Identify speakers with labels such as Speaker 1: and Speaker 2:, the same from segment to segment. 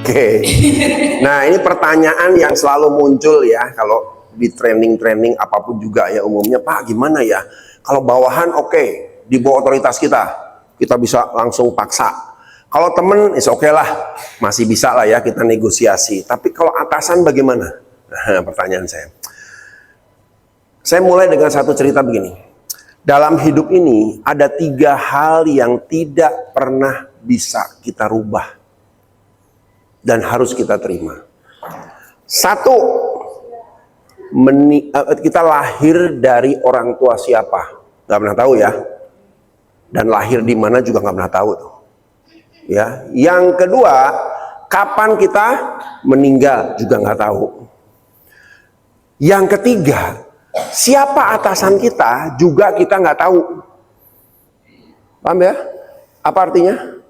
Speaker 1: Oke. Nah, ini pertanyaan yang selalu muncul ya kalau di training apapun juga ya umumnya, Pak gimana ya? Kalau bawahan oke, di bawah otoritas kita bisa langsung paksa. Kalau temen, oke lah, masih bisa lah ya kita negosiasi. Tapi kalau atasan bagaimana? Nah, pertanyaan saya. Saya mulai dengan satu cerita begini. Dalam hidup ini ada 3 hal yang tidak pernah bisa kita rubah dan harus kita terima. 1, kita lahir dari orang tua siapa, nggak pernah tahu ya. Dan lahir di mana juga nggak pernah tahu tuh. Ya. Yang kedua, kapan kita meninggal juga nggak tahu. Yang ketiga, siapa atasan kita juga kita nggak tahu. Paham ya? Apa artinya?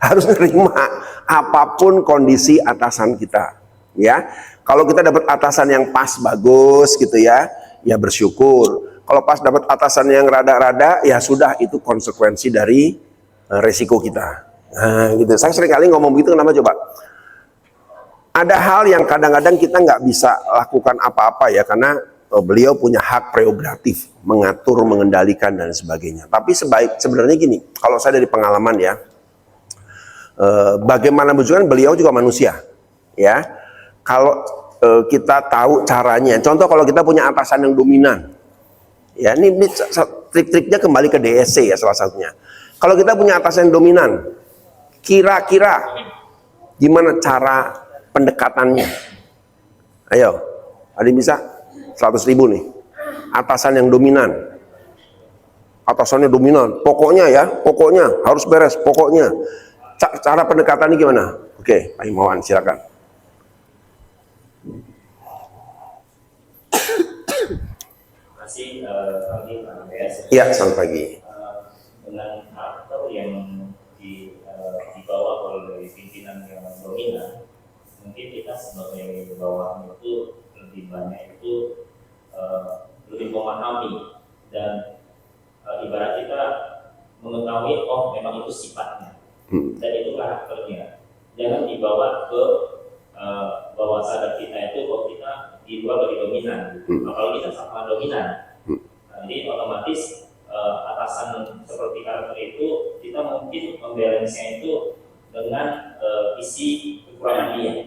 Speaker 1: Harus nerima apapun kondisi atasan kita, ya. Kalau kita dapat atasan yang pas bagus gitu ya bersyukur. Kalau pas dapat atasan yang rada-rada, ya sudah, itu konsekuensi dari resiko kita. Nah, gitu. Saya sering kali ngomong begitu, kenapa coba? Ada hal yang kadang-kadang kita nggak bisa lakukan apa-apa ya, karena beliau punya hak prerogatif mengatur, mengendalikan dan sebagainya. Tapi sebenarnya gini, kalau saya dari pengalaman ya. Bagaimana menunjukkan beliau juga manusia, ya. Kalau kita tahu caranya, contoh kalau kita punya atasan yang dominan, ya ini trik-triknya kembali ke DSC ya salah satunya. Kalau kita punya atasan yang dominan, kira-kira gimana cara pendekatannya? Ayo, ada yang bisa? 100.000 nih, atasan yang dominan. Atasannya dominan, pokoknya harus beres, pokoknya. Cara pendekatannya gimana? Oke, Pak Himawan, silakan.
Speaker 2: Terima kasih pagi Pak Andreas.
Speaker 1: Iya, selamat pagi.
Speaker 2: Dengan karakter yang dibawa oleh pimpinan yang dominan, mungkin kita sebagai bawahan itu lebih banyak itu lebih memahami dan ibarat kita mengetahui memang itu sifatnya. Dan itu karakternya. Jangan dibawa ke bawah sadar kita itu kalau kita dibawa lebih dominan. Kalau kita sama dominan, jadi otomatis atasan seperti karakter itu kita mungkin membalance-nya itu dengan isi kekurangan dia.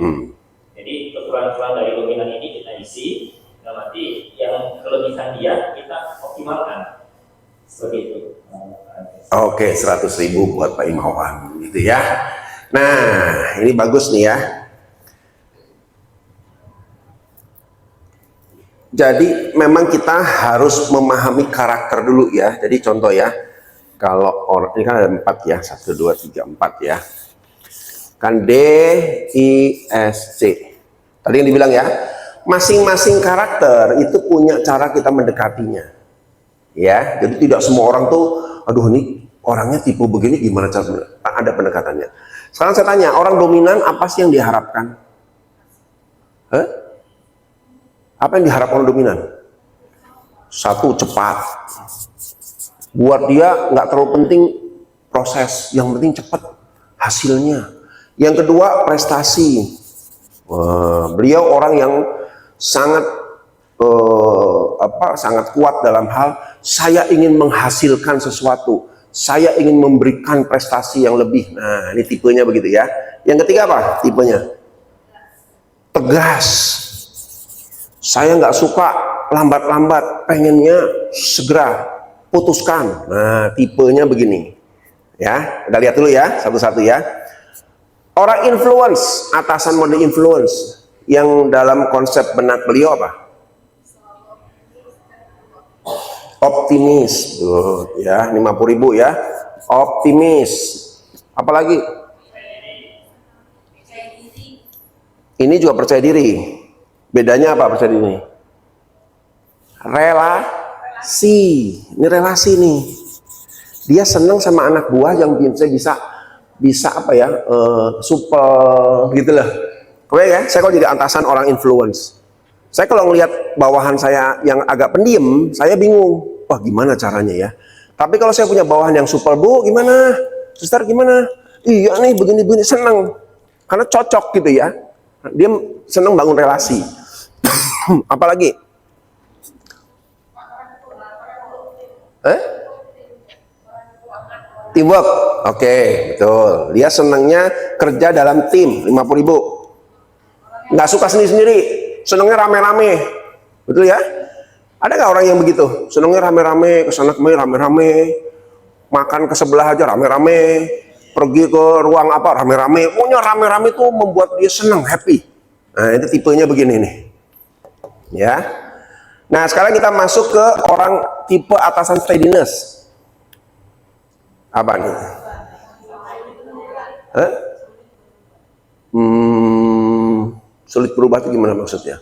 Speaker 2: Jadi kekurangan dari dominan ini kita isi, nanti yang kelebihan dia kita optimalkan. Seperti itu.
Speaker 1: Oke, 100.000 buat Pak Himawan, gitu ya. Nah, ini bagus nih ya. Jadi memang kita harus memahami karakter dulu ya. Jadi contoh ya, kalau orang ini kan ada 4 ya, 1, 2, 3, 4 ya. Kan D, I, S, C. Tadi yang dibilang ya, masing-masing karakter itu punya cara kita mendekatinya. Ya, jadi tidak semua orang tuh, aduh ini orangnya tipe begini, gimana cara ada pendekatannya. Sekarang saya tanya, orang dominan apa sih yang diharapkan? Apa yang diharapkan orang dominan? 1, cepat. Buat dia nggak terlalu penting proses, yang penting cepat hasilnya. Yang kedua, prestasi. Beliau orang yang sangat sangat kuat dalam hal saya ingin menghasilkan sesuatu, saya ingin memberikan prestasi yang lebih. Nah, ini tipenya begitu ya. Yang ketiga apa tipenya? Tegas. Saya nggak suka lambat-lambat, pengennya segera putuskan. Nah, tipenya begini ya. Kita lihat dulu ya satu-satu ya. Orang influence, atasan model influence yang dalam konsep benak beliau apa? Optimis, tuh ya, 50.000 ya, optimis. Apalagi? Ini juga percaya diri. Bedanya apa percaya diri? Relasi. Ini relasi nih. Dia senang sama anak buah yang bisa apa ya, supel gitu lah. Oke ya, saya kalau jadi atasan orang influence. Saya kalau ngelihat bawahan saya yang agak pendiam, saya bingung. Wah, gimana caranya ya? Tapi kalau saya punya bawahan yang super, Bu, gimana? Suster, gimana? Iya nih begini-begini, seneng. Karena cocok gitu ya. Dia seneng bangun relasi. Apalagi? Teamwork. Oke, betul. Dia senangnya kerja dalam tim, 50.000. Nggak suka sendiri-sendiri, senangnya rame-rame. Betul ya? Ada nggak orang yang begitu? Senangnya rame-rame, kesana kemari rame-rame, makan ke sebelah aja rame-rame, pergi ke ruang apa rame-rame. Pokoknya rame-rame itu membuat dia senang, happy. Nah, itu tipenya begini nih. Ya. Nah, sekarang kita masuk ke orang tipe atasan steadiness. Apa nih? Hah? Sulit berubah itu gimana maksudnya?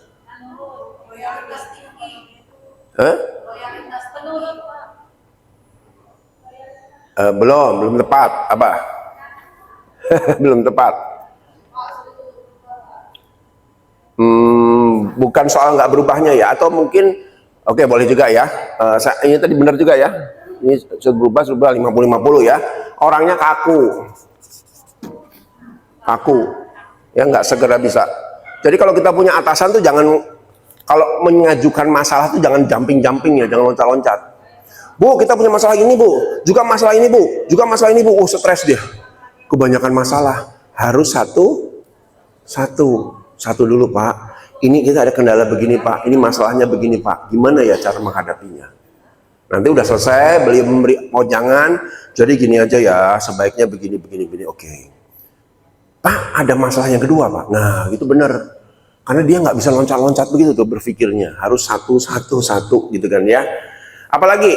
Speaker 1: Hah? Belum tepat. Apa? Belum tepat. Bukan soal nggak berubahnya ya, atau mungkin, oke, boleh juga ya. Ini tadi benar juga ya. Ini sudah berubah 50-50 ya. Orangnya kaku, ya nggak segera bisa. Jadi kalau kita punya atasan tuh jangan, kalau mengajukan masalah tuh jangan jumping ya, jangan loncat-loncat. Bu, kita punya masalah ini bu, juga masalah ini bu, juga masalah ini bu. Stres dia. Kebanyakan masalah. Harus satu dulu pak. Ini kita ada kendala begini pak. Ini masalahnya begini pak. Gimana ya cara menghadapinya? Nanti udah selesai, beliau memberi, oh jangan, jadi gini aja ya, sebaiknya begini. Oke. Pak, ada masalah yang kedua pak. Nah, itu benar. Karena dia nggak bisa loncat-loncat begitu tuh berpikirnya. Harus satu gitu kan ya. Apalagi?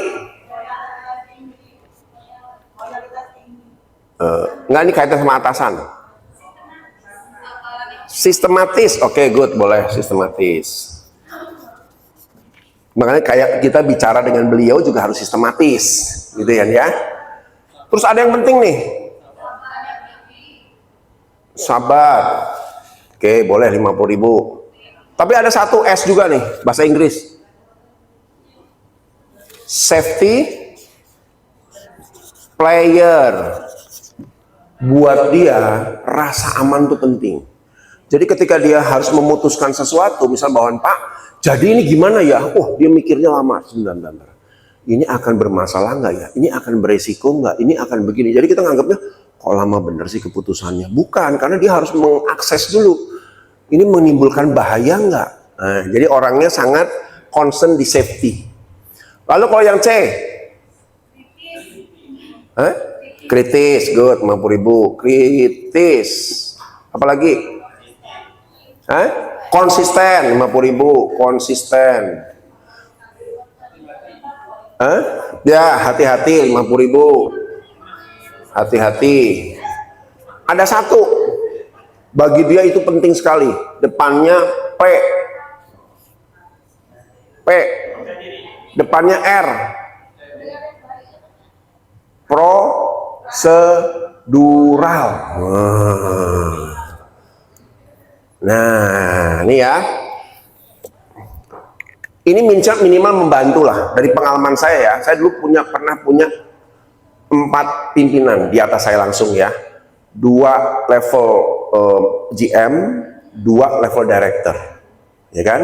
Speaker 1: Nggak, ini kaitan sama atasan. Sistematis, oke, good, boleh sistematis. Makanya kayak kita bicara dengan beliau juga harus sistematis, gitu ya. Terus ada yang penting nih, sabar. Oke, boleh 50.000. Tapi ada satu S juga nih, bahasa Inggris. Safety player. Buat dia rasa aman tuh penting. Jadi ketika dia harus memutuskan sesuatu, misal bawahan Pak, jadi ini gimana ya? Oh, dia mikirnya lama. Sebentar. Ini akan bermasalah nggak ya? Ini akan beresiko nggak? Ini akan begini. Jadi kita nganggapnya, kok lama bener sih keputusannya? Bukan, karena dia harus mengakses dulu. Ini menimbulkan bahaya nggak? Nah, jadi orangnya sangat concern di safety. Lalu kalau yang C? Kritis, good, 50.000. Kritis. Apalagi? Konsisten, 50.000. Konsisten. Ya, hati-hati, 50.000. Hati-hati. Ada satu, bagi dia itu penting sekali. Depannya P. Depannya R. Prosedural. Nah, ini ya. Ini minimal membantu lah. Dari pengalaman saya ya, saya dulu pernah punya 4 pimpinan di atas saya langsung ya. 2 level GM, 2 level director, ya kan?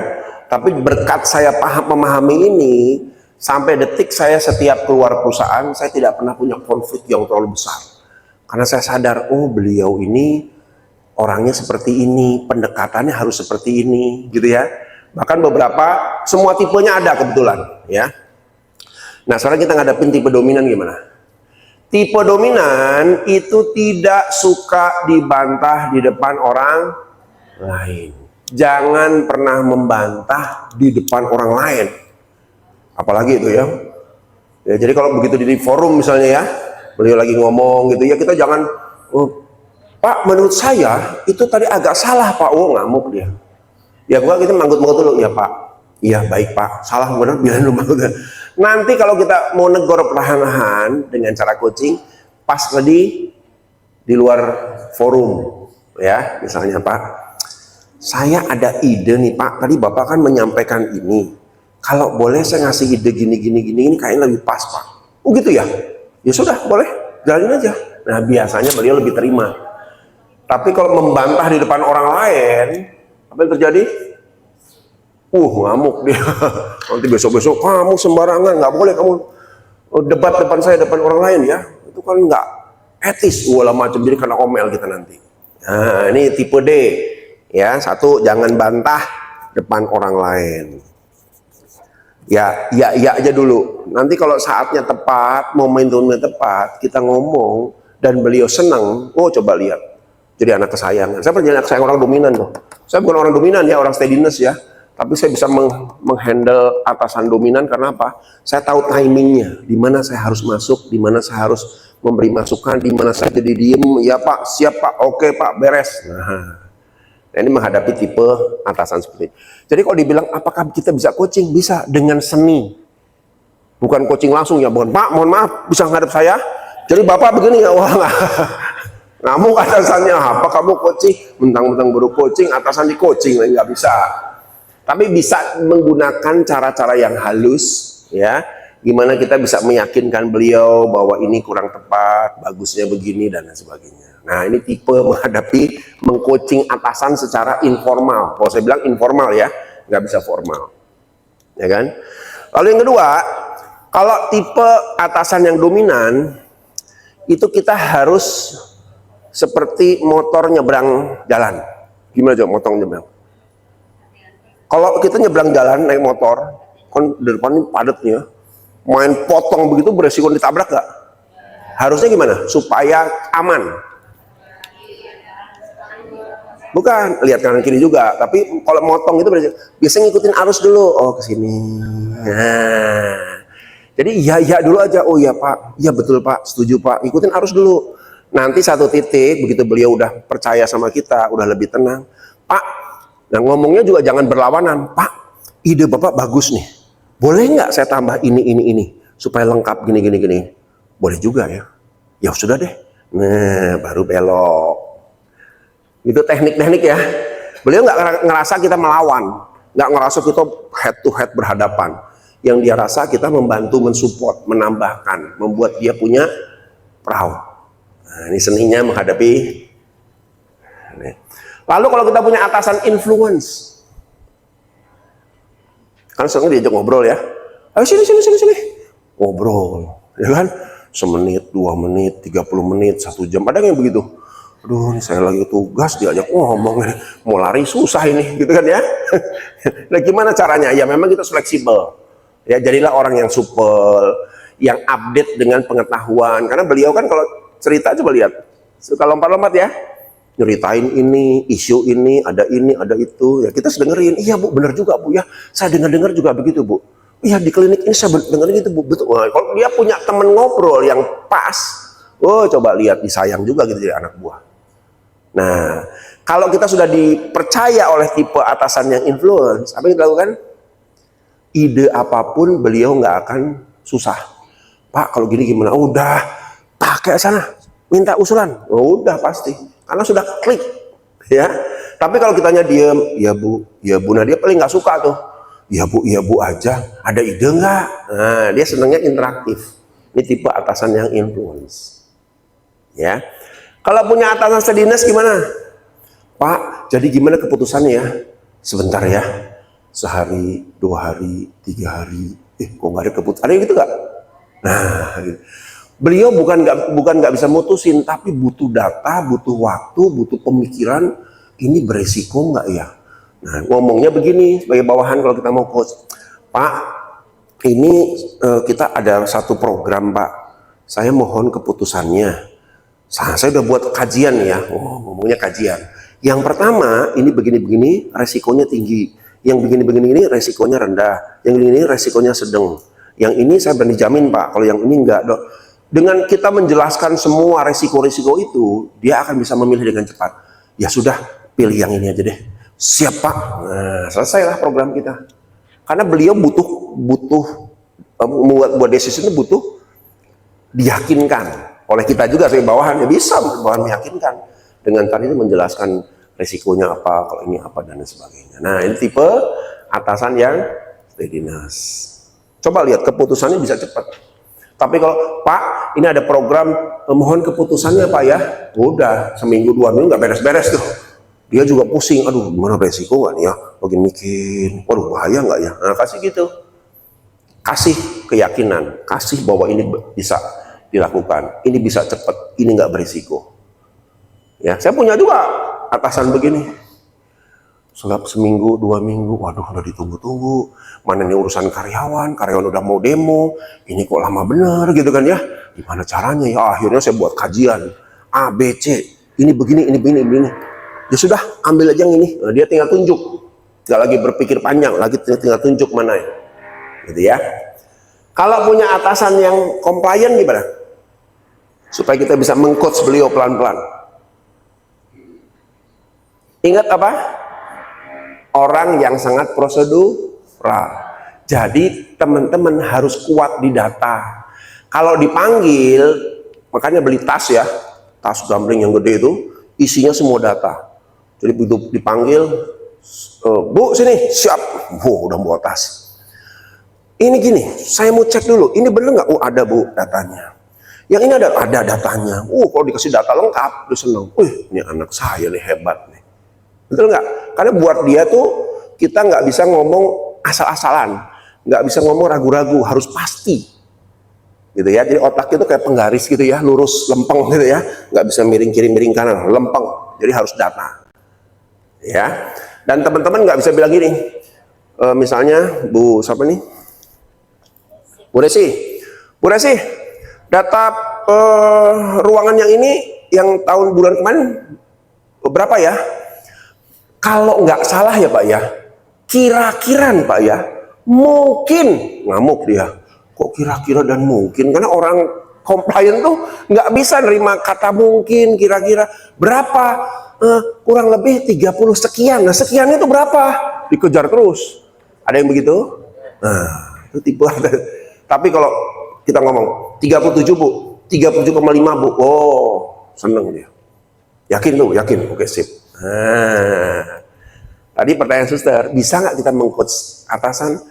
Speaker 1: Tapi berkat saya memahami ini, sampai detik saya setiap keluar perusahaan, saya tidak pernah punya konflik yang terlalu besar. Karena saya sadar, oh beliau ini orangnya seperti ini, pendekatannya harus seperti ini, gitu ya. Bahkan beberapa, semua tipenya ada kebetulan, ya. Nah, sekarang kita ngadepin tipe dominan gimana? Tipe dominan itu tidak suka dibantah di depan orang lain. Jangan pernah membantah di depan orang lain. Apalagi itu ya. Jadi kalau begitu di forum misalnya ya, beliau lagi ngomong gitu ya, kita jangan, Pak, menurut saya itu tadi agak salah Pak. Oh, ngamuk dia. Ya gua kita manggut-manggut dulu, ya Pak. Iya baik Pak, salah benar bilang dulu. Nanti kalau kita mau negor perlahan-lahan dengan cara coaching, pas tadi di luar forum, ya misalnya Pak, saya ada ide nih Pak. Tadi Bapak kan menyampaikan ini. Kalau boleh saya ngasih ide gini, ini kayaknya lebih pas Pak. Oh gitu ya? Ya sudah, boleh, jalanin aja. Nah, biasanya beliau lebih terima. Tapi kalau membantah di depan orang lain, apa yang terjadi? Ngamuk dia. Nanti besok-besok kamu sembarangan, nggak boleh kamu debat depan saya, depan orang lain ya. Itu kan nggak etis, segala macam. Jadi kena omel kita nanti. Nah, ini tipe D. Ya, satu, jangan bantah depan orang lain. Ya aja dulu. Nanti kalau saatnya tepat, momentumnya tepat, kita ngomong dan beliau senang. Coba lihat. Jadi anak kesayangan. Saya pernah jadi anak kesayangan orang dominan tuh. Saya bukan orang dominan ya, orang steadiness ya. Tapi saya bisa menghandle atasan dominan karena apa? Saya tahu timingnya, di mana saya harus masuk, di mana saya harus memberi masukan, di mana saya jadi diem. Ya Pak, siap Pak, oke Pak, beres. Nah, ini menghadapi tipe atasan seperti ini. Jadi kalau dibilang apakah kita bisa coaching? Bisa, dengan seni. Bukan coaching langsung ya, bukan Pak, mohon maaf, bisa menghadap saya. Jadi Bapak begini ya, wah ngamuk atasannya, apa kamu coaching? Mentang-mentang baru coaching, atasan di coaching, nggak bisa. Tapi bisa menggunakan cara-cara yang halus, ya. Gimana kita bisa meyakinkan beliau bahwa ini kurang tepat, bagusnya begini dan lain sebagainya. Nah, ini tipe menghadapi mengcoaching atasan secara informal. Kalau saya bilang informal ya, nggak bisa formal, ya kan? Lalu yang kedua, kalau tipe atasan yang dominan, itu kita harus seperti motor nyebrang jalan. Gimana coba motor nyebrang? Kalau kita nyebrang jalan naik motor, kan di depan ini padatnya, main potong begitu beresiko ditabrak gak? Harusnya gimana? Supaya aman. Bukan, lihat kanan kiri juga. Tapi kalau motong itu biasanya ngikutin arus dulu. Oh, ke sini. Nah, jadi iya dulu aja. Oh iya Pak, iya betul Pak, setuju Pak. Ikutin arus dulu. Nanti satu titik, begitu beliau udah percaya sama kita, udah lebih tenang. Pak, nah ngomongnya juga jangan berlawanan. Pak, ide Bapak bagus nih. Boleh nggak saya tambah ini, supaya lengkap gini. Boleh juga ya. Ya sudah deh. Nah, baru belok. Itu teknik-teknik ya. Beliau nggak ngerasa kita melawan, nggak ngerasa kita head to head berhadapan. Yang dia rasa kita membantu, mensupport, menambahkan, membuat dia punya perahu. Nah, ini seninya menghadapi. Lalu kalau kita punya atasan influence, kan sering diajak ngobrol ya. Ayo sini, ngobrol, ya kan? Semenit, 2 menit, 30 menit, 1 jam. Ada yang begitu. Aduh, ini saya lagi tugas diajak ngomong, mau lari susah ini, gitu kan ya? Nah, gimana caranya? Ya memang kita fleksibel. Ya, jadilah orang yang supel, yang update dengan pengetahuan. Karena beliau kan kalau cerita, coba lihat, suka lompat-lompat ya, nyeritain ini, isu ini, ada itu, ya kita dengerin. Iya Bu, benar juga Bu ya, saya dengar juga begitu Bu. Iya di klinik ini saya dengerin itu Bu, betul. Nah, kalau dia punya teman ngobrol yang pas, coba lihat, disayang juga gitu jadi anak buah. Nah, kalau kita sudah dipercaya oleh tipe atasan yang influence, apa yang dilakukan? Ide apapun beliau nggak akan susah. Pak, kalau gini gimana? Udah, pakai sana, minta usulan. Udah pasti, karena sudah klik, ya. Tapi kalau kitanya diem, ya Bu, nah dia paling nggak suka tuh. Ya Bu aja. Ada ide nggak? Nah, dia senangnya interaktif. Ini tipe atasan yang influence, ya. Kalau punya atasan steadiness gimana? Pak, jadi gimana keputusannya ya? Sebentar ya. Sehari, 2 hari, 3 hari. Kok nggak ada keputusan? Ada yang gitu nggak? Nah, gitu. Beliau bukan nggak bisa mutusin, tapi butuh data, butuh waktu, butuh pemikiran. Ini beresiko nggak ya? Nah, ngomongnya begini sebagai bawahan kalau kita mau coach. Pak, ini kita ada satu program Pak. Saya mohon keputusannya. Saya udah buat kajian ya. Ngomongnya kajian. Yang pertama, ini begini-begini, resikonya tinggi. Yang begini-begini ini resikonya rendah. Yang ini resikonya sedang. Yang ini saya berani jamin Pak, kalau yang ini enggak dok. Dengan kita menjelaskan semua resiko-resiko itu, dia akan bisa memilih dengan cepat. Ya sudah, pilih yang ini aja deh. Siap Pak. Nah, selesailah program kita. Karena beliau butuh membuat decision itu butuh diyakinkan oleh kita juga sebagai bawahan. Ya bisa bawahan meyakinkan dengan tadi itu menjelaskan resikonya apa, kalau ini apa dan sebagainya. Nah, ini tipe atasan yang steadiness. Coba lihat keputusannya bisa cepat. Tapi kalau Pak, ini ada program mohon keputusannya Pak ya. Udah seminggu 2 minggu nggak beres-beres tuh. Dia juga pusing, aduh gimana resiko nggak nih ya, lagi mikir, waduh bahaya nggak ya. Nah kasih gitu, kasih keyakinan, kasih bahwa ini bisa dilakukan, ini bisa cepat, ini nggak berisiko. Ya, saya punya juga atasan begini. Selap seminggu 2 minggu, waduh udah ditunggu-tunggu, mana nih urusan karyawan udah mau demo, ini kok lama bener gitu kan ya, gimana caranya ya. Akhirnya saya buat kajian A, B, C, ini begini, ini begini, begini. Ya sudah, ambil aja yang ini. Nah, dia tinggal tunjuk, tidak lagi berpikir panjang, lagi tinggal tunjuk mana ya, gitu ya. Kalau punya atasan yang compliant gimana? Supaya kita bisa meng-coach beliau pelan-pelan. Ingat apa? Orang yang sangat prosedural. Jadi teman-teman harus kuat di data. Kalau dipanggil, makanya beli tas ya, tas gambling yang gede itu, isinya semua data. Jadi begitu dipanggil, Bu sini, siap. Udah bawa tas. Ini gini, saya mau cek dulu, ini bener nggak? Oh ada Bu datanya. Yang ini ada datanya. Kalau dikasih data lengkap, dia seneng. Ini anak saya nih hebat nih. Betul nggak? Karena buat dia tuh kita nggak bisa ngomong asal-asalan, nggak bisa ngomong ragu-ragu, harus pasti, gitu ya. Jadi otak itu kayak penggaris gitu ya, lurus, lempeng gitu ya, nggak bisa miring kiri, miring kanan, lempeng. Jadi harus data, ya. Dan teman-teman nggak bisa bilang gini, misalnya Bu siapa nih? Bu Resi, data ruangan yang ini yang tahun bulan kemarin berapa ya? Kalau nggak salah ya Pak ya, kira-kira nih Pak ya, mungkin, ngamuk dia. Kok kira-kira dan mungkin? Karena orang compliant tuh nggak bisa nerima kata mungkin, kira-kira. Berapa? Kurang lebih 30 sekian. Nah sekian itu berapa? Dikejar terus. Ada yang begitu? Nah itu tipe. Tapi kalau kita ngomong 37 Bu, 37,5 Bu, oh seneng dia. Yakin tuh, yakin. Oke sip. Nah, tadi pertanyaan suster, bisa nggak kita meng-coach atasan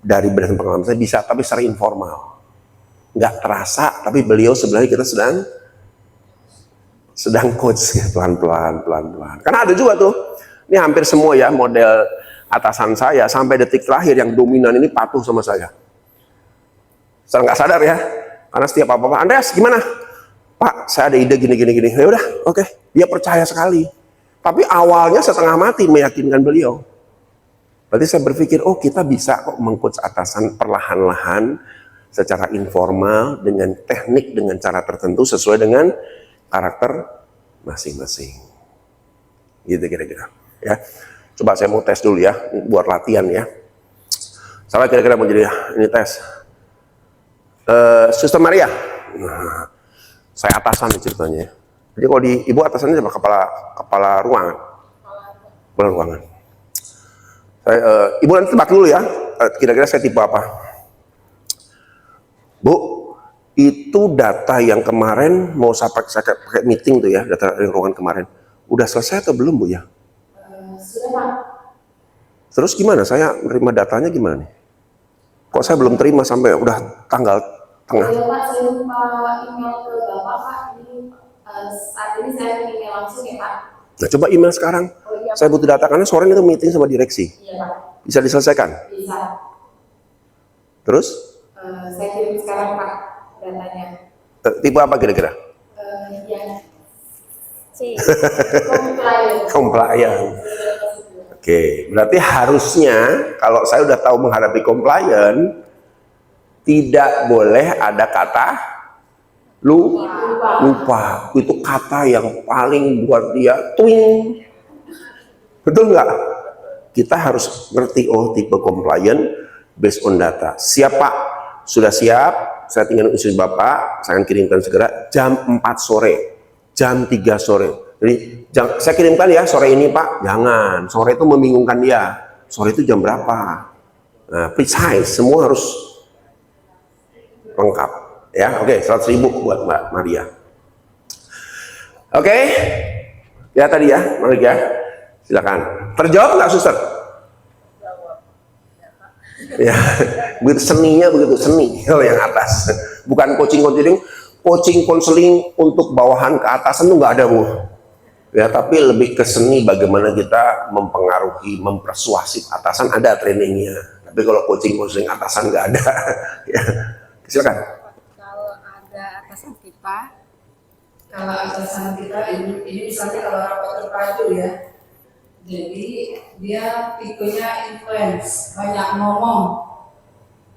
Speaker 1: dari berdasarkan pengalaman saya? Bisa, tapi secara informal, nggak terasa, tapi beliau sebenarnya kita sedang coach ya, pelan-pelan. Karena ada juga tuh, ini hampir semua ya model atasan saya sampai detik terakhir yang dominan ini patuh sama saya. Saya nggak sadar ya, karena setiap apa-apa, Andreas gimana? Pak, saya ada ide gini. Ya udah, oke. Dia percaya sekali. Tapi awalnya setengah mati meyakinkan beliau. Berarti saya berpikir, oh kita bisa kok meng-coach atasan perlahan-lahan, secara informal, dengan teknik, dengan cara tertentu, sesuai dengan karakter masing-masing. Gitu kira-kira. Ya. Coba saya mau tes dulu ya, buat latihan ya. Saya kira-kira mau jadi, ini tes. Suster Maria. Nah, saya atasan ceritanya. Jadi kalau di ibu atasannya siapa? Kepala ruangan. Kepala ruangan. Ibu nanti tebak dulu ya. Kira-kira saya tipe apa? Bu, itu data yang kemarin mau saya pakai meeting tuh ya, data yang ruangan kemarin. Udah selesai atau belum Bu ya?
Speaker 3: Sudah Pak.
Speaker 1: Terus gimana? Saya menerima datanya gimana nih? Kok saya belum terima sampai udah tanggal tengah?
Speaker 3: Iya Pak, saya lupa email ke Bapak Pak. Saat ini saya email langsung ya Pak.
Speaker 1: Nah coba email sekarang.
Speaker 3: Oh, iya,
Speaker 1: saya butuh data karena sore itu meeting sama direksi.
Speaker 3: Iya Pak.
Speaker 1: Bisa diselesaikan?
Speaker 3: Bisa.
Speaker 1: Terus?
Speaker 3: Saya kirim sekarang Pak datanya.
Speaker 1: Tipe apa kira-kira?
Speaker 3: Yang C. Compliant.
Speaker 1: Compliant. Oke, berarti harusnya kalau saya udah tahu menghadapi compliant, tidak boleh ada kata lupa. Itu kata yang paling buat dia twing. Betul nggak? Kita harus ngerti, oh tipe compliant based on data. Siap Pak? Sudah siap? Saya tinggal instruksi Bapak, saya akan kirimkan segera jam 4 sore, jam 3 sore. Jadi saya kirimkan ya sore ini Pak. Jangan, sore itu membingungkan dia. Sore itu jam berapa? Nah, precise, semua harus lengkap. Ya, oke, 100.000 buat Mbak Maria. Oke, ya tadi ya, Maria, silakan. Terjawab nggak suster? Ya, begitu seninya begitu seni kalau yang atas. Bukan coaching, coaching konseling untuk bawahan ke atasan tuh nggak ada, Bu. Ya, tapi lebih ke seni bagaimana kita mempengaruhi, mempersuasif atasan, ada trainingnya. Tapi kalau coaching konseling atasan nggak ada. Ya, silakan.
Speaker 4: Kalau ada atasan kita,
Speaker 5: ini misalnya kalau rapat terpadu ya, jadi dia tipenya influence, banyak ngomong.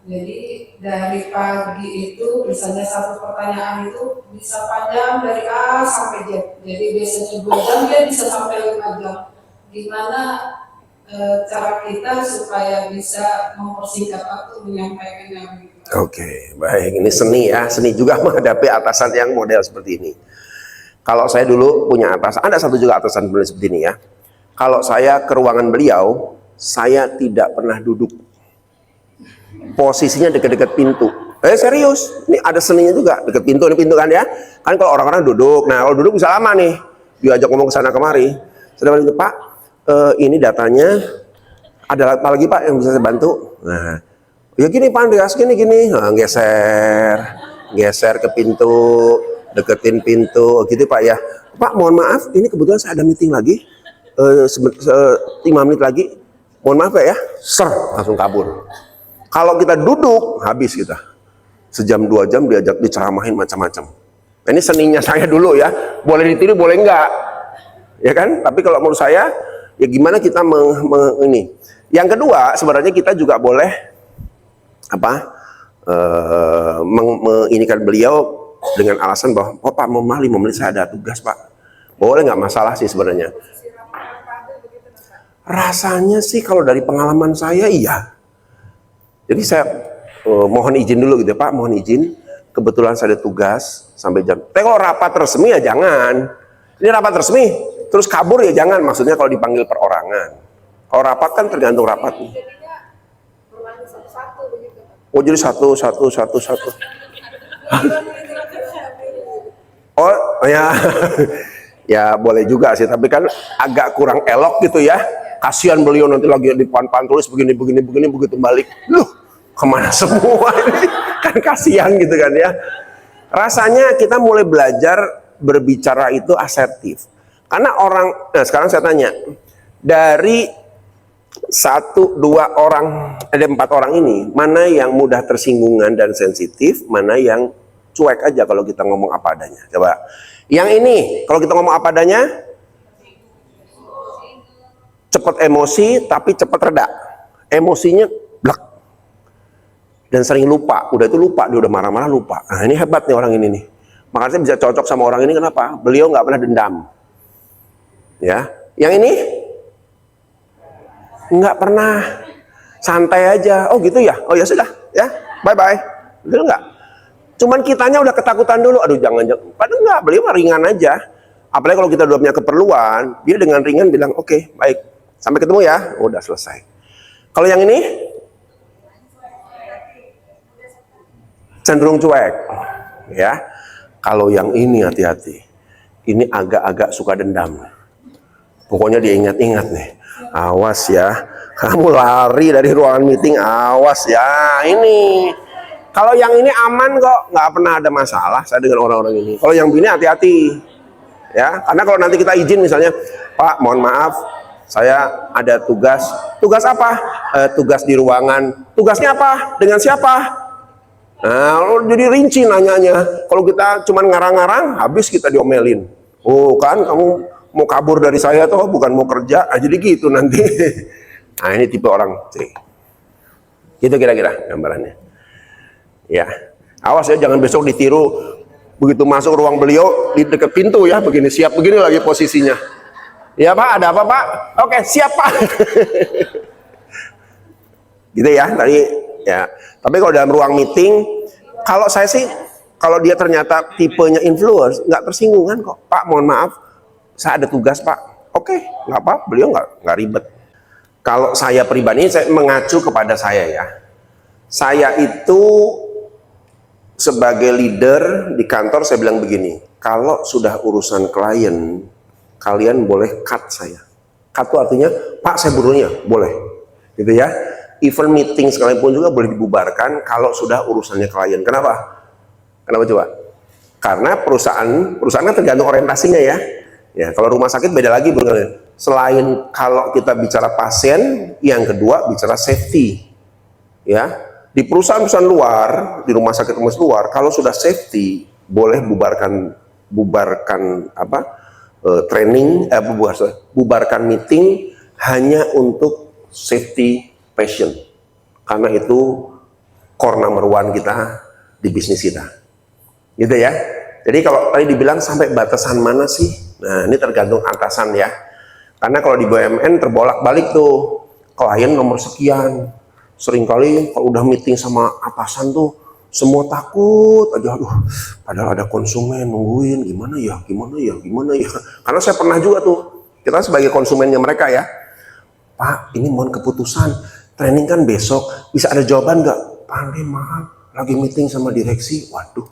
Speaker 5: Jadi dari pagi itu misalnya satu pertanyaan itu bisa panjang dari A sampai Z. Jadi biasanya 2 jam, dia bisa sampai 5 jam. Gimana cara kita supaya bisa mempersingkat waktu menyampaikannya begitu?
Speaker 1: Oke, baik. Ini seni ya, seni juga menghadapi atasan yang model seperti ini. Kalau saya dulu punya atasan, ada satu juga atasan seperti ini ya. Kalau saya ke ruangan beliau, saya tidak pernah duduk. Posisinya dekat-dekat pintu. Serius, ini ada seninya juga, dekat pintu, ini pintu kan ya. Kan kalau orang-orang duduk, nah kalau duduk bisa lama nih, diajak ngomong ke sana kemari. Saya bilang, Pak, ini datanya, ada apa lagi Pak yang bisa saya bantu? Nah, ya gini Pak Andreas, gini. Nah, geser ke pintu, deketin pintu, gitu Pak ya. Pak, mohon maaf, ini kebetulan saya ada meeting lagi, 5 menit lagi. Mohon maaf ya, langsung kabur. Kalau kita duduk, habis kita. Sejam 2 jam diajak diceramahin macam-macam. Nah, ini seninya saya dulu ya. Boleh ditiru, boleh enggak. Ya kan? Tapi kalau menurut saya, ya gimana kita ini. Yang kedua, sebenarnya kita juga boleh menginikan beliau dengan alasan bahwa, oh Pak, mau 5 menit saya ada tugas Pak. Boleh nggak, masalah sih sebenarnya. Rasanya sih kalau dari pengalaman saya iya. Jadi saya mohon izin dulu gitu Pak, mohon izin. Kebetulan saya ada tugas sampai jam. Tapi kalau rapat resmi ya jangan. Ini rapat resmi, terus kabur ya jangan. Maksudnya kalau dipanggil perorangan. Kalau rapat kan tergantung rapat. Oh jadi satu. Oh ya, ya boleh juga sih. Tapi kan agak kurang elok gitu ya. Kasihan beliau nanti lagi di depan tulis begini begitu balik. Loh, kemana semua ini? Kan kasihan gitu kan ya. Rasanya kita mulai belajar berbicara itu asertif. Karena nah sekarang saya tanya, dari 1, 2 orang, ada 4 orang ini, mana yang mudah tersinggungan dan sensitif, mana yang cuek aja kalau kita ngomong apa adanya. Coba, yang ini kalau kita ngomong apa adanya, cepat emosi tapi cepat reda. Emosinya blek. Dan sering lupa, udah itu lupa, dia udah marah-marah lupa. Nah ini hebat nih orang ini nih. Makanya saya bisa cocok sama orang ini, kenapa? Beliau nggak pernah dendam. Ya, yang ini nggak pernah, santai aja. Oh gitu ya, oh ya sudah, ya, bye bye. Betul nggak? Cuman kitanya udah ketakutan dulu. Aduh jangan. Padahal nggak, beliau ringan aja. Apalagi kalau kita udah punya keperluan, dia dengan ringan bilang oke, baik, sampai ketemu ya, udah selesai. Kalau yang ini cenderung cuek, ya. Kalau yang ini hati-hati. Ini agak-agak suka dendam. Pokoknya dia ingat-ingat nih. Awas ya, kamu lari dari ruangan meeting, awas ya. Ini kalau yang ini aman kok, nggak pernah ada masalah saya dengan orang-orang ini. Kalau yang ini hati-hati, ya. Karena kalau nanti kita izin misalnya, Pak, mohon maaf, saya ada tugas. Tugas apa? Tugas di ruangan. Tugasnya apa? Dengan siapa? Nah, jadi rinci nanyanya. Kalau kita cuma ngarang-ngarang, habis kita diomelin. Oh kan, kamu mau kabur dari saya tuh, bukan mau kerja. Nah, jadi gitu nanti. Nah ini tipe orang C. Gitu kira-kira gambarannya. Ya, awas ya, jangan besok ditiru. Begitu masuk ruang beliau di dekat pintu ya, begini siap, begini lagi posisinya. Ya Pak, ada apa Pak? Oke, siap Pak. Gitu ya tadi ya. Tapi kalau dalam ruang meeting, kalau saya sih, kalau dia ternyata tipenya influence, nggak tersinggungan kok. Pak, mohon maaf, saya ada tugas Pak. Oke, nggak apa, beliau nggak ribet. Kalau saya pribadi, saya mengacu kepada saya ya. Saya itu sebagai leader di kantor, saya bilang begini, kalau sudah urusan klien, kalian boleh cut saya. Cut itu artinya, Pak saya burunya, boleh. Gitu ya. Even meeting sekalipun juga boleh dibubarkan kalau sudah urusannya klien. Kenapa? Kenapa coba? Karena perusahaan kan tergantung orientasinya ya. Ya, kalau rumah sakit beda lagi, Bro. Selain kalau kita bicara pasien, yang kedua bicara safety. Ya, di perusahaan-perusahaan luar, di rumah sakit luar, kalau sudah safety, boleh bubarkan training, bubarkan meeting hanya untuk safety patient. Karena itu core number one kita di bisnis kita. Gitu ya. Jadi kalau tadi dibilang sampai batasan mana sih? Nah, ini tergantung atasan ya. Karena kalau di BUMN terbolak-balik tuh, klien nomor sekian. Seringkali kalau udah meeting sama atasan tuh, semua takut aja, aduh, padahal ada konsumen nungguin, gimana ya. Karena saya pernah juga tuh, kita sebagai konsumennya mereka ya, Pak, ini mohon keputusan, training kan besok, bisa ada jawaban nggak? Pak, maaf, lagi meeting sama direksi, waduh.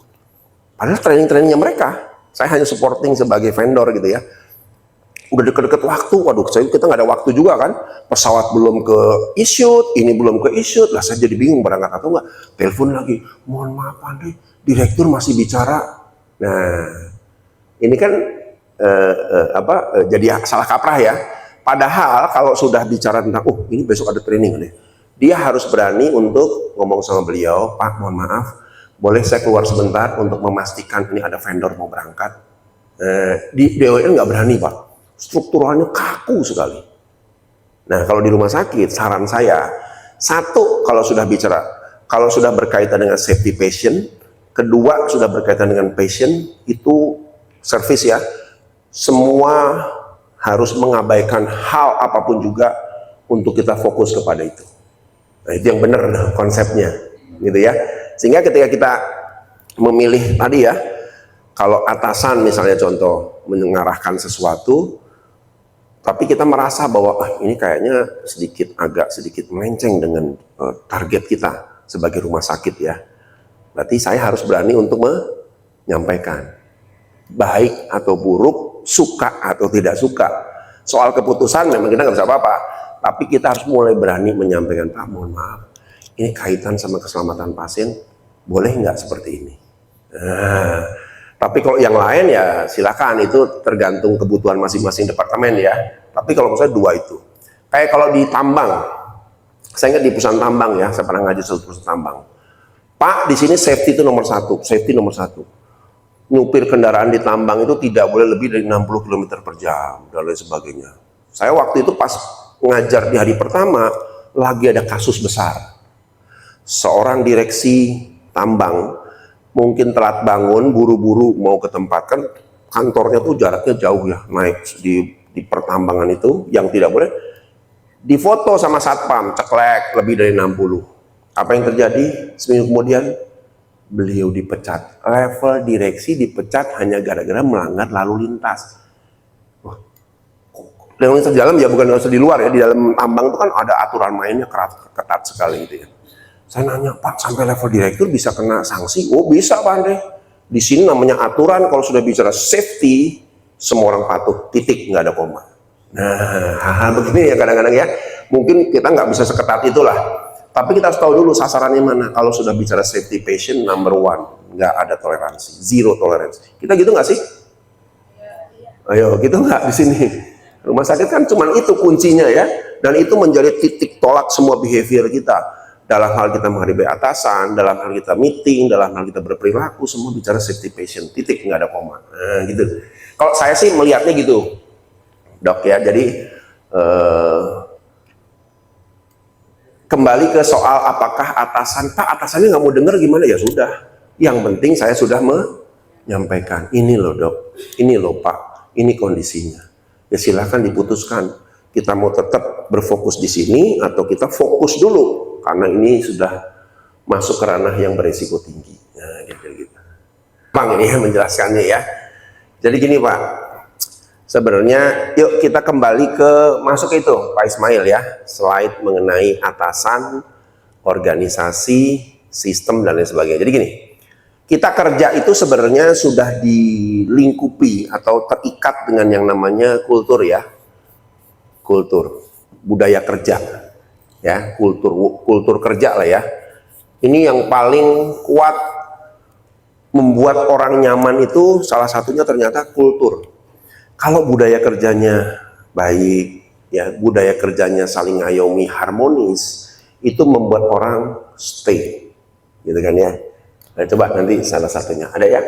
Speaker 1: Padahal training-trainingnya mereka, saya hanya supporting sebagai vendor gitu ya. Udah deket-deket waktu, waduh, kita nggak ada waktu juga kan. Pesawat belum ke issued, ini belum ke issued, lah saya jadi bingung berangkat atau nggak. Telepon lagi, mohon maaf Andre, direktur masih bicara. Nah, ini kan jadi salah kaprah ya. Padahal kalau sudah bicara tentang, ini besok ada training nih, dia harus berani untuk ngomong sama beliau, Pak, mohon maaf, boleh saya keluar sebentar untuk memastikan ini ada vendor mau berangkat. Di BUMN nggak berani Pak, strukturalnya kaku sekali. Nah kalau di rumah sakit, saran saya, satu kalau sudah berkaitan dengan safety patient, kedua sudah berkaitan dengan patient, itu service ya, semua harus mengabaikan hal apapun juga untuk kita fokus kepada itu. Nah itu yang benar konsepnya, gitu ya. Sehingga ketika kita memilih tadi ya, kalau atasan misalnya contoh mengarahkan sesuatu, tapi kita merasa bahwa ini kayaknya agak sedikit melenceng dengan target kita sebagai rumah sakit ya. Berarti saya harus berani untuk menyampaikan, baik atau buruk, suka atau tidak suka. Soal keputusan memang kita nggak bisa apa-apa, tapi kita harus mulai berani menyampaikan, Pak, mohon maaf, ini kaitan sama keselamatan pasien, boleh nggak seperti ini? Nah, tapi kalau yang lain ya silakan, itu tergantung kebutuhan masing-masing departemen ya. Tapi kalau misalnya dua itu, kayak kalau di tambang, saya ingat di perusahaan tambang ya, saya pernah ngaji satu perusahaan tambang. Pak, di sini safety itu nomor satu, Nyupir kendaraan di tambang itu tidak boleh lebih dari 60 km per jam dan lain sebagainya. Saya waktu itu pas ngajar di hari pertama, lagi ada kasus besar. Seorang direksi tambang mungkin telat bangun, buru-buru mau ke tempat, kan kantornya tuh jaraknya jauh ya, naik di pertambangan itu, yang tidak boleh difoto sama satpam, ceklek lebih dari 60. Apa yang terjadi? Seminggu kemudian beliau dipecat, level direksi dipecat hanya gara-gara melanggar lalu lintas. Lalu lintas di dalam ya, bukan lalu di luar ya, di dalam tambang itu kan ada aturan mainnya ketat sekali gitu ya. Saya nanya, Pak, sampai level direktur bisa kena sanksi? Oh bisa Pak Andre. Di sini namanya aturan, kalau sudah bicara safety, semua orang patuh, titik, nggak ada koma. Nah, hal-hal begini ya kadang-kadang ya, mungkin kita nggak bisa seketat itulah. Tapi kita harus tahu dulu sasarannya mana. Kalau sudah bicara safety patient, number one, nggak ada toleransi, zero tolerance. Kita gitu nggak sih? Ayo, gitu nggak di sini? Rumah sakit kan cuma itu kuncinya ya, dan itu menjadi titik tolak semua behavior kita. Dalam hal kita menghadapi atasan, dalam hal kita meeting, dalam hal kita berperilaku, semua bicara safety patient, titik, nggak ada koma. Nah, gitu. Kalau saya sih melihatnya gitu, Dok ya. Jadi kembali ke soal apakah atasan, Pak, atasannya nggak mau dengar gimana, ya sudah. Yang penting saya sudah menyampaikan, ini loh Dok, ini loh Pak, ini kondisinya. Ya silahkan diputuskan, kita mau tetap berfokus di sini atau kita fokus dulu. Karena ini sudah masuk ke ranah yang berisiko tinggi. Nah, gitu. Bang, ini menjelaskannya ya. Jadi gini Pak, sebenarnya yuk kita kembali masuk ke itu Pak Ismail ya, slide mengenai atasan, organisasi, sistem dan lain sebagainya. Jadi gini, kita kerja itu sebenarnya sudah dilingkupi atau terikat dengan yang namanya kultur ya, kultur, budaya kerja. Ya, kultur kerja lah ya. Ini yang paling kuat membuat orang nyaman itu salah satunya ternyata kultur. Kalau budaya kerjanya baik, ya budaya kerjanya saling ngayomi, harmonis, itu membuat orang stay, gitu kan ya. Nah, coba nanti salah satunya ada ya.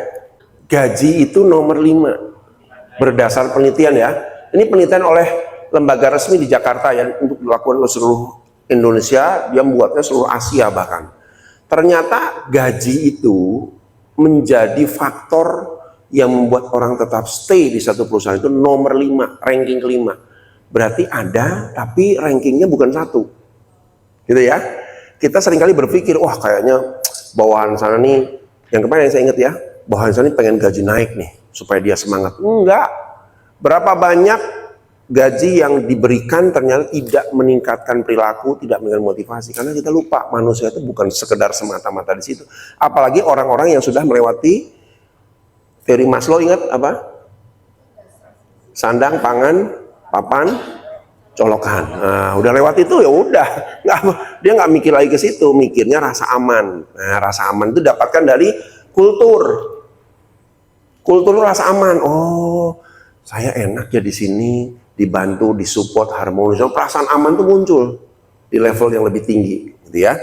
Speaker 1: Gaji itu nomor 5 berdasar penelitian ya. Ini penelitian oleh lembaga resmi di Jakarta ya, untuk dilakukan oleh seluruh Indonesia, dia membuatnya seluruh Asia bahkan. Ternyata gaji itu menjadi faktor yang membuat orang tetap stay di satu perusahaan, itu nomor 5, ranking kelima. Berarti ada, tapi rankingnya bukan 1. Gitu ya. Kita seringkali berpikir, wah kayaknya bawahan sana nih, yang kemarin saya ingat ya, bawahan sana nih pengen gaji naik nih, supaya dia semangat. Enggak. Berapa banyak gaji yang diberikan ternyata tidak meningkatkan perilaku, tidak meningkatkan motivasi, karena kita lupa manusia itu bukan sekedar semata-mata di situ. Apalagi orang-orang yang sudah melewati teori Maslow, ingat apa? Sandang, pangan, papan, colokan. Nah, udah lewat itu ya udah, dia nggak mikir lagi ke situ, mikirnya rasa aman. Nah, rasa aman itu dapatkan dari kultur. Kultur rasa aman. Oh, saya enak ya di sini, dibantu, disupport, harmonis. Perasaan aman tuh muncul di level yang lebih tinggi, gitu ya.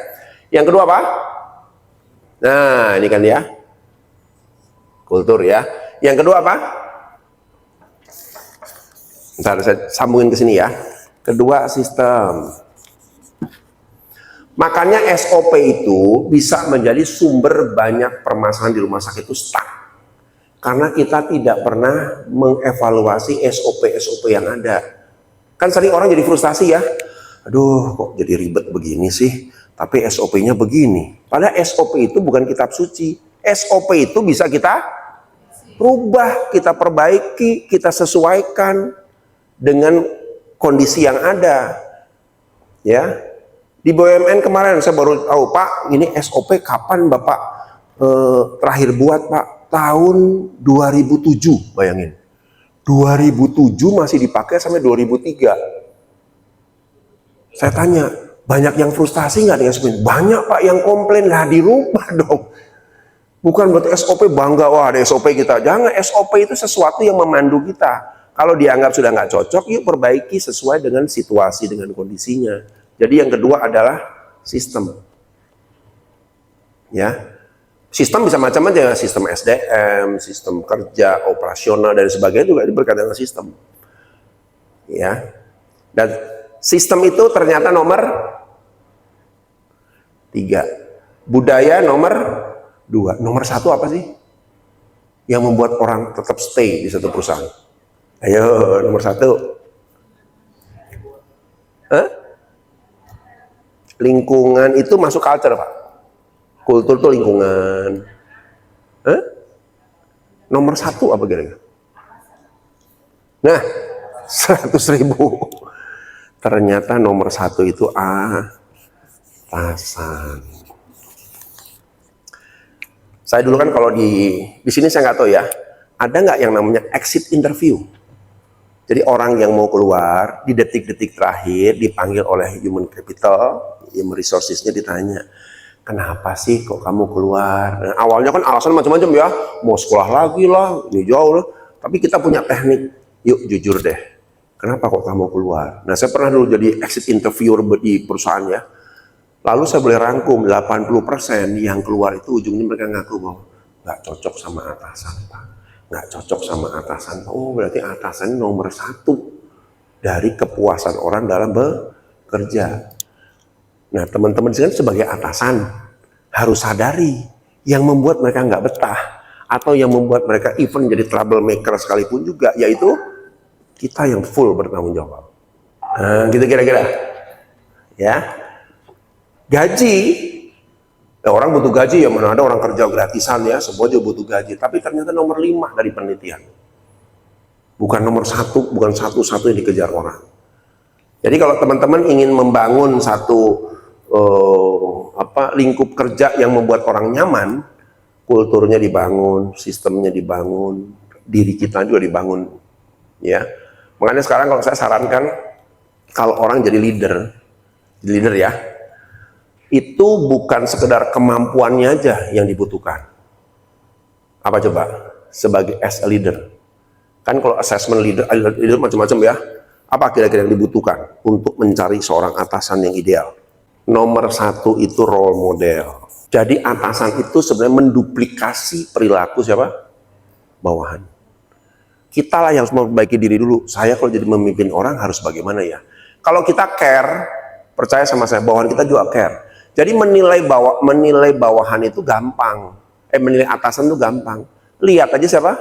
Speaker 1: Yang kedua apa? Nah, ini kan ya, kultur ya. Yang kedua apa? Ntar saya sambungin ke sini ya. Kedua, sistem. Makanya SOP itu bisa menjadi sumber banyak permasalahan di rumah sakit itu stuck. Karena kita tidak pernah mengevaluasi SOP-SOP yang ada. Kan sering orang jadi frustasi ya. Aduh, kok jadi ribet begini sih? Tapi SOP-nya begini. Padahal SOP itu bukan kitab suci. SOP itu bisa kita rubah, kita perbaiki, kita sesuaikan dengan kondisi yang ada. Ya. Di BUMN kemarin saya baru tahu, Pak, ini SOP kapan Bapak terakhir buat, Pak? Tahun 2007, bayangin. 2007 masih dipakai sampai 2003. Saya tanya, banyak yang frustasi nggak dengan SOP? Banyak Pak yang komplain, lah dirubah dong. Bukan buat SOP bangga, wah ada SOP kita. Jangan, SOP itu sesuatu yang memandu kita. Kalau dianggap sudah nggak cocok, yuk perbaiki sesuai dengan situasi, dengan kondisinya. Jadi yang kedua adalah sistem. Ya. Sistem bisa macam-macam, sistem SDM, sistem kerja, operasional, dan sebagainya juga ini berkaitan dengan sistem. Ya. Dan sistem itu ternyata nomor 3. Budaya nomor 2. Nomor 1 apa sih? Yang membuat orang tetap stay di satu perusahaan. Ayo, nomor 1. Lingkungan itu masuk culture, Pak. Kultur itu lingkungan. Nomor 1 apa kira-kira? Nah, 100.000. Ternyata nomor 1 itu atasan. Saya dulu kan kalau di sini saya nggak tahu ya, ada nggak yang namanya exit interview? Jadi orang yang mau keluar di detik-detik terakhir dipanggil oleh human capital, human resources-nya ditanya, kenapa sih kok kamu keluar? Nah, awalnya kan alasan macam-macam ya, mau sekolah lagi lah, ini jauh lah. Tapi kita punya teknik, yuk jujur deh, kenapa kok kamu keluar? Nah, saya pernah dulu jadi exit interviewer di perusahaan ya. Lalu saya boleh rangkum 80% yang keluar itu ujungnya mereka ngaku bahwa nggak cocok sama atasan, Pak. Nggak cocok sama atasan. Oh, berarti atasan nomor 1 dari kepuasan orang dalam bekerja. Nah, teman-teman sekalian sebagai atasan harus sadari yang membuat mereka nggak betah atau yang membuat mereka even jadi troublemaker sekalipun juga, yaitu kita yang full bertanggung jawab. Nah, gitu kira-kira. Ya. Gaji, orang butuh gaji ya, mana ada orang kerja gratisan ya, semua juga butuh gaji. Tapi ternyata nomor 5 dari penelitian. Bukan nomor 1, bukan satu-satu yang dikejar orang. Jadi kalau teman-teman ingin membangun satu lingkup kerja yang membuat orang nyaman, kulturnya dibangun, sistemnya dibangun, diri kita juga dibangun, ya. Makanya sekarang kalau saya sarankan, kalau orang jadi leader ya, itu bukan sekedar kemampuannya aja yang dibutuhkan, Apa coba? Sebagai as a leader. Kan kalau assessment leader macam-macam ya. Apa kira-kira yang dibutuhkan untuk mencari seorang atasan yang ideal? Nomor satu itu role model. Jadi atasan itu sebenarnya menduplikasi perilaku siapa? Bawahan. Kita lah yang harus memperbaiki diri dulu. Saya kalau jadi memimpin orang harus bagaimana ya? Kalau kita care, percaya sama saya, bawahan kita juga care. Jadi menilai bawahan itu gampang. Menilai atasan itu gampang. Lihat aja siapa?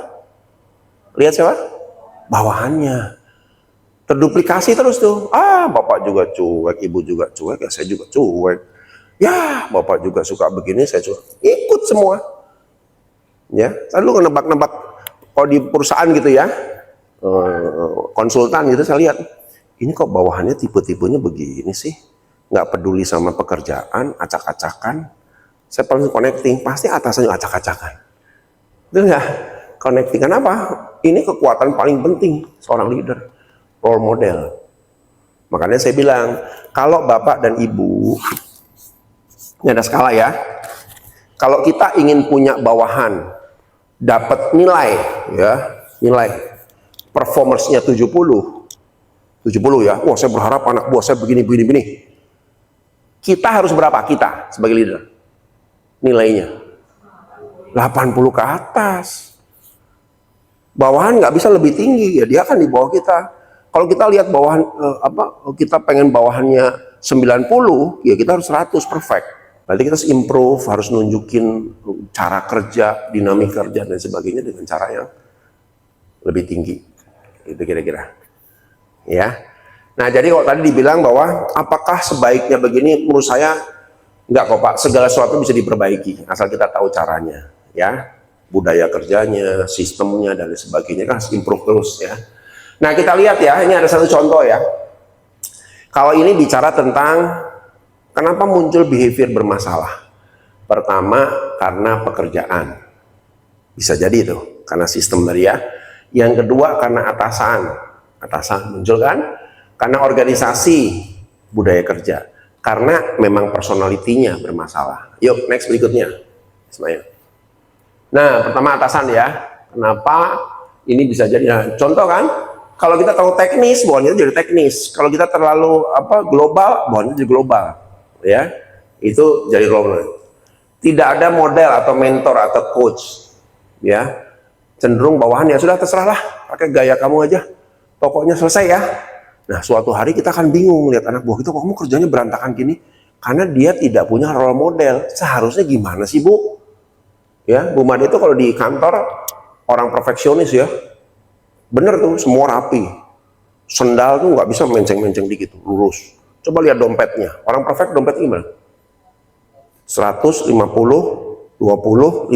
Speaker 1: Lihat siapa? Bawahannya. Terduplikasi terus tuh. Bapak juga cuek, ibu juga cuek, ya saya juga cuek. Ya, bapak juga suka begini, saya cuek. Ikut semua. Ya, lalu nebak-nebak kalau di perusahaan gitu ya, konsultan gitu saya lihat, ini kok bawahannya tipe-tipenya begini sih, nggak peduli sama pekerjaan, acak-acakan. Saya paling connecting, pasti atasannya acak-acakan. Itu nggak connecting. Kenapa? Ini kekuatan paling penting seorang leader, role model. Makanya saya bilang, kalau bapak dan ibu, ini ada skala ya. Kalau kita ingin punya bawahan, dapat nilai ya, nilai performance-nya 70 ya. Wah, saya berharap anak buah saya begini. Kita harus berapa kita sebagai leader? Nilainya 80 ke atas. Bawahan nggak bisa lebih tinggi ya, dia akan di bawah kita. Kalau kita lihat bawahan kita pengen bawahannya 90, ya kita harus 100 perfect. Berarti kita harus improve, harus nunjukin cara kerja, dinamika kerja dan sebagainya dengan cara yang lebih tinggi. Itu kira-kira. Ya. Nah, jadi kalau tadi dibilang bahwa apakah sebaiknya begini, menurut saya enggak kok Pak, segala sesuatu bisa diperbaiki asal kita tahu caranya, ya. Budaya kerjanya, sistemnya dan sebagainya kan harus improve terus ya. Nah, kita lihat ya, ini ada satu contoh ya. Kalau ini bicara tentang kenapa muncul behavior bermasalah? Pertama, karena pekerjaan. Bisa jadi itu, karena sistem tadi ya. Yang kedua, karena atasan. Atasan muncul kan? Karena organisasi, budaya kerja. Karena memang personalitinya bermasalah. Yuk, next berikutnya. Ismail. Nah, pertama atasan ya. Kenapa ini bisa jadi? Nah, contoh kan, kalau kita terlalu teknis, bawahannya jadi teknis. Kalau kita terlalu global, bawahannya jadi global. Ya, itu jadi role model. Tidak ada model atau mentor atau coach, ya, cenderung bawahan ya sudah terserahlah, pakai gaya kamu aja, pokoknya selesai ya. Nah, suatu hari kita akan bingung lihat anak buah kita, kok kamu kerjanya berantakan gini, karena dia tidak punya role model. Seharusnya gimana sih Bu? Ya, Bu Made itu kalau di kantor orang perfeksionis ya, bener tuh, semua rapi, sendal tuh nggak bisa menceng-menceng dikit, lurus. Coba lihat dompetnya. Orang perfect dompet gimana? 100, 50, 20, 5.000,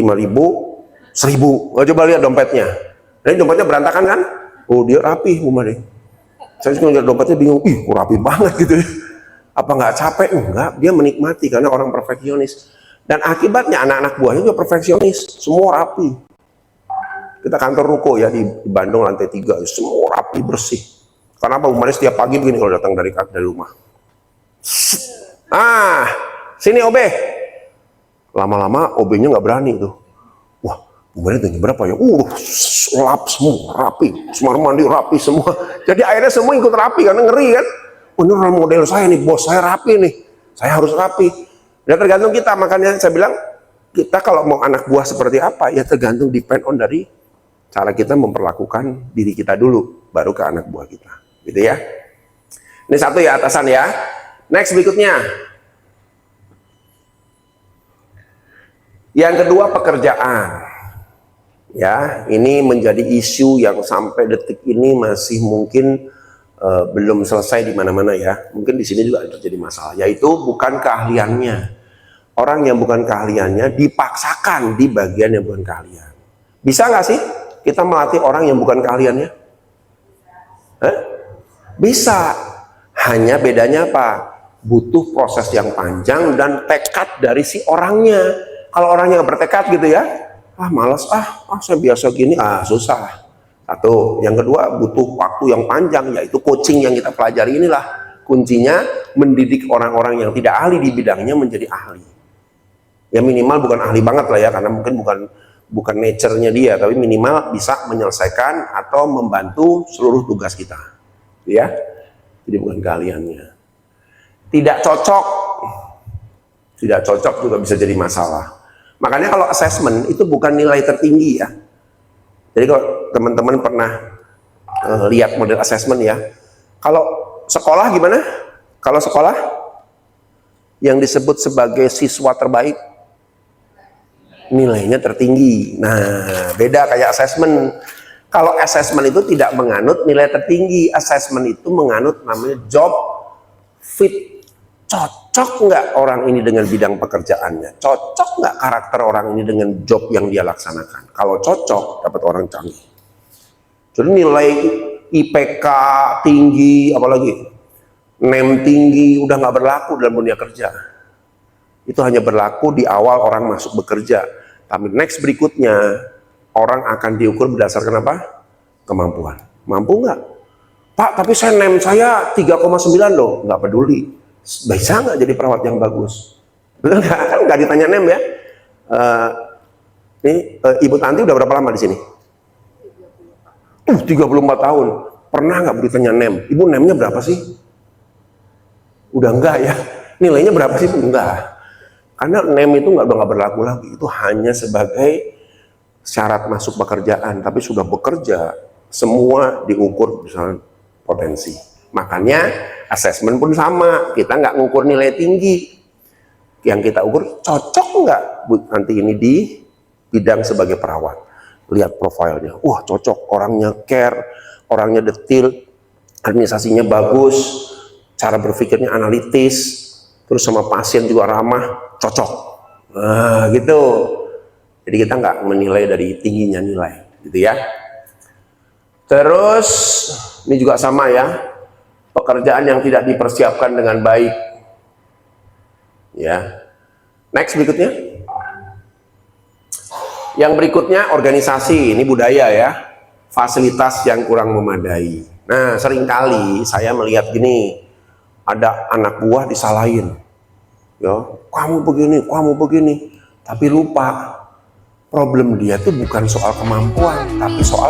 Speaker 1: 1.000. Oh, coba lihat dompetnya. Nah, ini dompetnya berantakan kan? Oh, dia rapi, Bu Made. Saya juga lihat dompetnya bingung. Ih, kok rapi banget gitu ya. Apa nggak capek? Enggak, dia menikmati karena orang perfeksionis. Dan akibatnya anak-anak buahnya juga perfeksionis. Semua rapi. Kita kantor ruko ya di Bandung lantai 3. Semua rapi, bersih. Karena Bu Made setiap pagi begini kalau datang dari rumah. Sini OB. Lama-lama OB-nya nggak berani tuh. Wah, Bu Made tinggi berapa ya? Lap semua, rapi. Semua mandi rapi semua. Jadi akhirnya semua ikut rapi karena ngeri kan. Oh, ini role model saya nih, bos saya rapi nih. Saya harus rapi. Dan tergantung kita, makanya saya bilang kita kalau mau anak buah seperti apa ya tergantung depend on dari cara kita memperlakukan diri kita dulu, baru ke anak buah kita, gitu ya. Ini satu ya atasan ya. Next berikutnya. Yang kedua pekerjaan. Ya, ini menjadi isu yang sampai detik ini masih mungkin belum selesai di mana-mana ya. Mungkin di sini juga terjadi masalah, yaitu bukan keahliannya. Orang yang bukan keahliannya dipaksakan di bagian yang bukan keahlian. Bisa nggak sih kita melatih orang yang bukan keahliannya? Bisa. Hanya bedanya apa? Butuh proses yang panjang dan tekad dari si orangnya. Kalau orangnya nggak bertekad gitu ya, malas, saya biasa gini, susah. Satu, yang kedua butuh waktu yang panjang, yaitu coaching yang kita pelajari inilah kuncinya, mendidik orang-orang yang tidak ahli di bidangnya menjadi ahli. Ya minimal bukan ahli banget lah ya, karena mungkin bukan nature-nya dia, tapi minimal bisa menyelesaikan atau membantu seluruh tugas kita, ya. Jadi bukan keahliannya. Tidak cocok juga bisa jadi masalah. Makanya kalau assessment itu bukan nilai tertinggi ya. Jadi kalau teman-teman pernah lihat model assessment ya, kalau sekolah gimana? Kalau sekolah yang disebut sebagai siswa terbaik nilainya tertinggi. Nah, beda kayak assessment. Kalau assessment itu tidak menganut nilai tertinggi, assessment itu menganut namanya job fit. Cocok nggak orang ini dengan bidang pekerjaannya? Cocok nggak karakter orang ini dengan job yang dia laksanakan? Kalau cocok, dapat orang canggih. Jadi nilai IPK tinggi, apalagi NEM tinggi, udah nggak berlaku dalam dunia kerja. Itu hanya berlaku di awal orang masuk bekerja. Tapi next berikutnya, orang akan diukur berdasarkan apa? Kemampuan. Mampu nggak? Pak, tapi saya NEM saya 3,9 loh. Nggak peduli. Bisa nggak jadi perawat yang bagus? Betul nggak? Kan nggak ditanya NEM ya. Ibu Tanti udah berapa lama di sini? 34 tahun. Pernah nggak ditanya NEM? Ibu NEM-nya berapa sih? Udah enggak ya? Nilainya berapa sih? Enggak. Karena NEM itu udah nggak berlaku lagi. Itu hanya sebagai syarat masuk pekerjaan. Tapi sudah bekerja, semua diukur misalnya potensi. Makanya assessment pun sama. Kita nggak ngukur nilai tinggi. Yang kita ukur cocok nggak nanti ini di bidang sebagai perawat. Lihat profilnya. Wah cocok. Orangnya care, orangnya detail, administrasinya bagus, cara berpikirnya analitis, terus sama pasien juga ramah, cocok. Nah gitu. Jadi kita nggak menilai dari tingginya nilai, gitu ya. Terus ini juga sama ya. Pekerjaan yang tidak dipersiapkan dengan baik. Ya. Next berikutnya. Yang berikutnya organisasi, ini budaya ya. Fasilitas yang kurang memadai. Nah, seringkali saya melihat gini, ada anak buah disalahin. Ya, kamu begini. Tapi lupa problem dia tuh bukan soal kemampuan, tapi soal